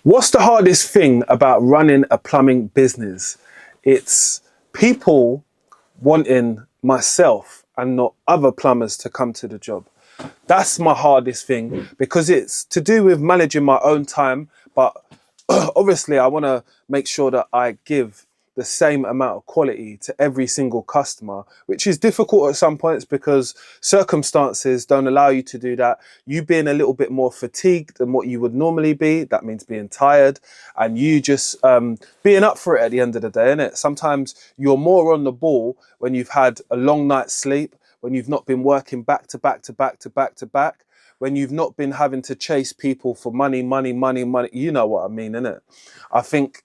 What's the hardest thing about running a plumbing business? It's people wanting myself and not other plumbers to come to the job. That's my hardest thing because it's to do with managing my own time. But obviously, I want to make sure that I give the same amount of quality to every single customer, which is difficult at some points because circumstances don't allow you to do that. You being a little bit more fatigued than what you would normally be, that means being tired, and you just being up for it at the end of the day, innit? Sometimes you're more on the ball when you've had a long night's sleep, when you've not been working back to back to back to back to back, when you've not been having to chase people for money, money, money, money. You know what I mean, innit? I think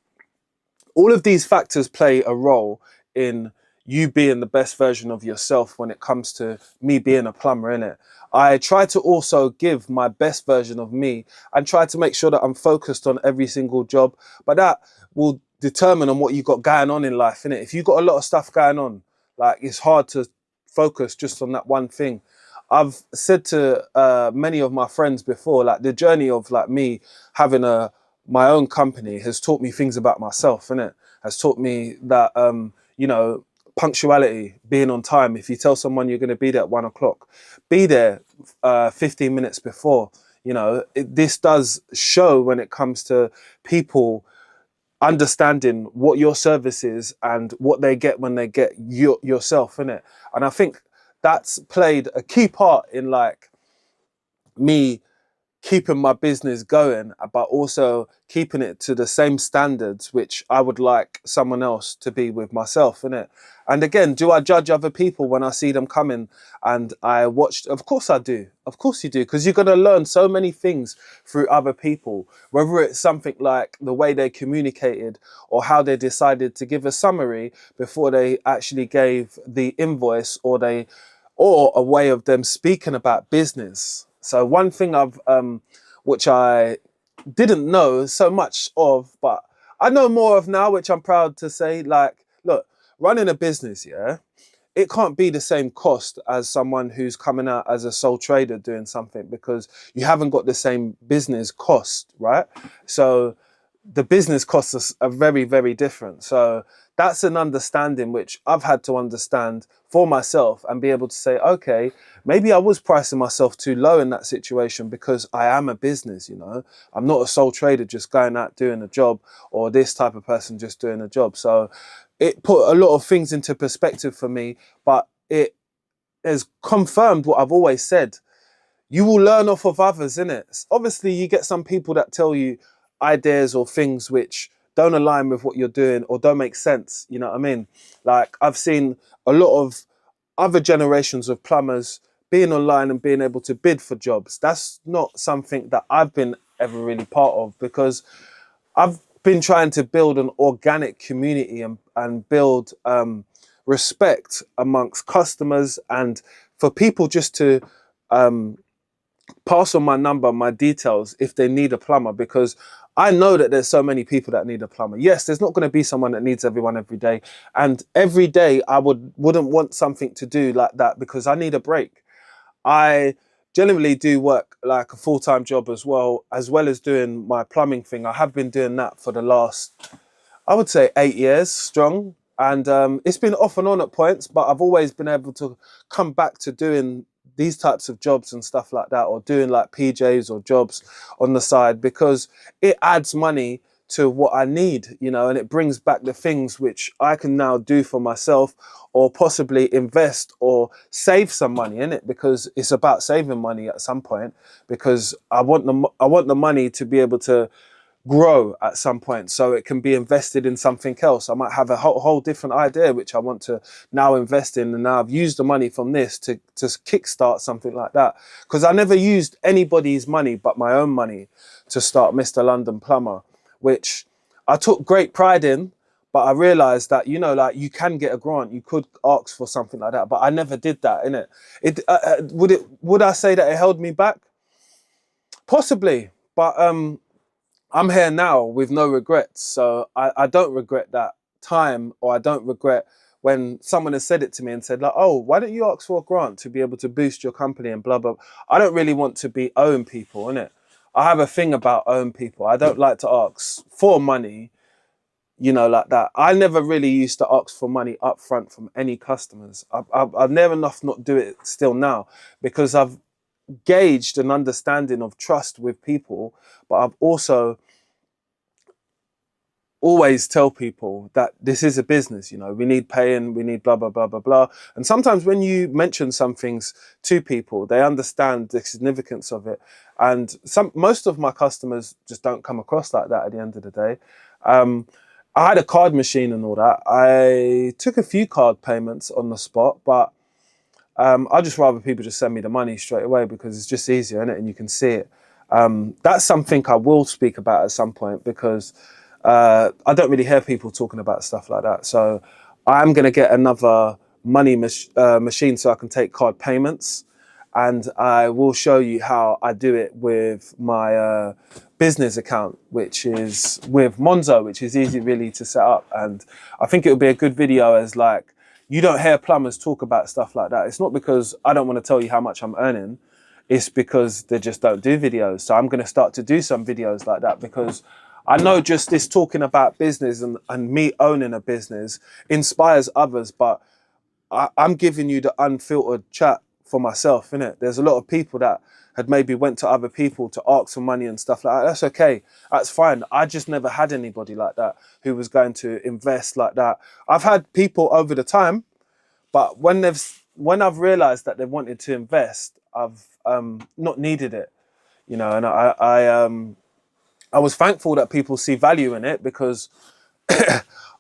all of these factors play a role in you being the best version of yourself when it comes to me being a plumber, innit? I try to also give my best version of me and try to make sure that I'm focused on every single job, but that will determine on what you got going on in life, innit? If you got a lot of stuff going on, like it's hard to focus just on that one thing. I've said to many of my friends before, like the journey of like me having my own company has taught me things about myself, innit? Has taught me that you know, punctuality, being on time. If you tell someone you're going to be there at 1 o'clock, be there 15 minutes before. You know, this does show when it comes to people understanding what your service is and what they get when they get yourself in it. And I think that's played a key part in like me keeping my business going, but also keeping it to the same standards which I would like someone else to be with myself, innit? And again, do I judge other people when I see them coming and I watch? Of course I do. Of course you do, because you're going to learn so many things through other people, whether it's something like the way they communicated or how they decided to give a summary before they actually gave the invoice, or a way of them speaking about business. So one thing which I didn't know so much of, but I know more of now, which I'm proud to say, like, look, running a business, yeah, it can't be the same cost as someone who's coming out as a sole trader doing something because you haven't got the same business cost, right? So the business costs are very, very different. So that's an understanding which I've had to understand for myself and be able to say, okay, maybe I was pricing myself too low in that situation because I am a business, you know. I'm not a sole trader just going out doing a job, or this type of person just doing a job. So it put a lot of things into perspective for me, but it has confirmed what I've always said. You will learn off of others, innit? Obviously, you get some people that tell you ideas or things which don't align with what you're doing or don't make sense. You know what I mean? Like, I've seen a lot of other generations of plumbers being online and being able to bid for jobs. That's not something that I've been ever really part of because I've been trying to build an organic community and build respect amongst customers and for people just to um, pass on my number, my details if they need a plumber, because I know that there's so many people that need a plumber. Yes, there's not going to be someone that needs everyone every day. And every day I wouldn't want something to do like that because I need a break. I generally do work like a full-time job as well as doing my plumbing thing. I have been doing that for the last, I would say 8 years strong. And it's been off and on at points, but I've always been able to come back to doing these types of jobs and stuff like that, or doing like PJs or jobs on the side because it adds money to what I need, you know, and it brings back the things which I can now do for myself or possibly invest or save some money in it, because it's about saving money at some point, because I want the money to be able to grow at some point so it can be invested in something else. I might have a whole different idea which I want to now invest in, and now I've used the money from this to kickstart something like that, because I never used anybody's money but my own money to start Mr. London Plumber, which I took great pride in. But I realized that, you know, like you can get a grant, you could ask for something like that, but I never did that, innit? Would I say that it held me back? Possibly, but I'm here now with no regrets. So I don't regret that time, or I don't regret when someone has said it to me and said like, oh, why don't you ask for a grant to be able to boost your company and blah, blah. I don't really want to be owing people, innit? I have a thing about owing people. I don't like to ask for money, you know, like that. I never really used to ask for money up front from any customers. I've never enough not do it still now, because I've gauged an understanding of trust with people, but I've also always tell people that this is a business, you know, we need paying, we need blah, blah, blah, blah, blah. And sometimes when you mention some things to people, they understand the significance of it. And most of my customers just don't come across like that at the end of the day. I had a card machine and all that. I took a few card payments on the spot, but I'd just rather people just send me the money straight away, because it's just easier, isn't it? And you can see it. That's something I will speak about at some point, because I don't really hear people talking about stuff like that. So I'm going to get another money machine so I can take card payments. And I will show you how I do it with my business account, which is with Monzo, which is easy really to set up. And I think it would be a good video, as like, you don't hear plumbers talk about stuff like that. It's not because I don't want to tell you how much I'm earning. It's because they just don't do videos. So I'm going to start to do some videos like that, because I know just this talking about business and me owning a business inspires others, but I'm giving you the unfiltered chat for myself, innit? There's a lot of people that had maybe went to other people to ask for money and stuff like that. That's okay. That's fine. I just never had anybody like that who was going to invest like that. I've had people over the time, but when I've realized that they wanted to invest, I've not needed it, you know. And I was thankful that people see value in it, because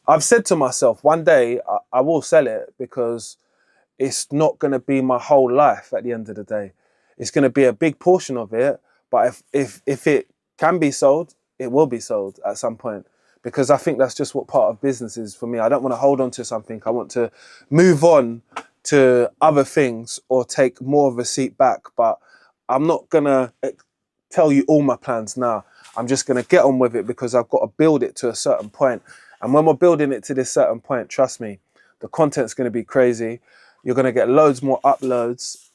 I've said to myself, one day I will sell it, because it's not going to be my whole life at the end of the day. It's going to be a big portion of it, but if it can be sold, it will be sold at some point, because I think that's just what part of business is for me. I don't want to hold on to something. I want to move on to other things or take more of a seat back, but I'm not going to tell you all my plans now. I'm just going to get on with it, because I've got to build it to a certain point. And when we're building it to this certain point, trust me, the content's going to be crazy. You're going to get loads more uploads.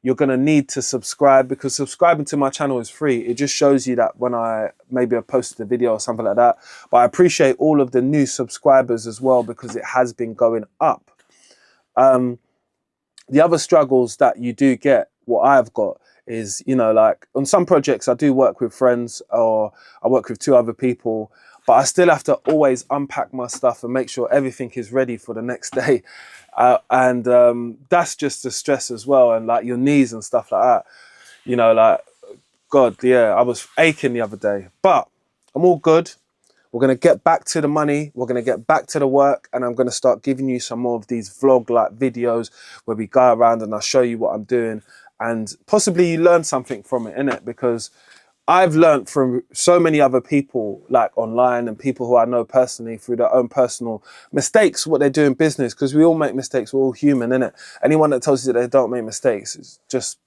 You're going to need to subscribe, because subscribing to my channel is free. It just shows you that when I posted a video or something like that. But I appreciate all of the new subscribers as well, because it has been going up. The other struggles that you do get, what I've got, is, you know, like on some projects I do work with friends, or I work with 2 other people, but I still have to always unpack my stuff and make sure everything is ready for the next day. And that's just the stress as well. And like your knees and stuff like that, you know, like, God, yeah, I was aching the other day, but I'm all good. We're going to get back to the money. We're going to get back to the work. And I'm going to start giving you some more of these vlog-like videos where we go around and I show you what I'm doing. And possibly you learn something from it, innit? Because I've learned from so many other people, like online, and people who I know personally through their own personal mistakes, what they do in business, because we all make mistakes. We're all human, innit? Anyone that tells you that they don't make mistakes is just,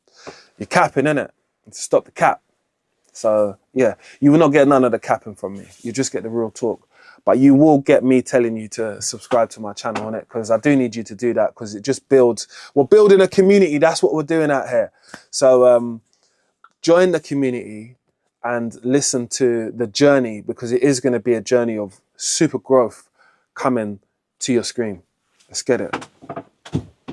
you're capping, innit? Stop the cap. So yeah, you will not get none of the capping from me. You just get the real talk. But you will get me telling you to subscribe to my channel on it, because I do need you to do that, because it just builds. We're building a community. That's what we're doing out here. So join the community and listen to the journey, because it is going to be a journey of super growth coming to your screen. Let's get it.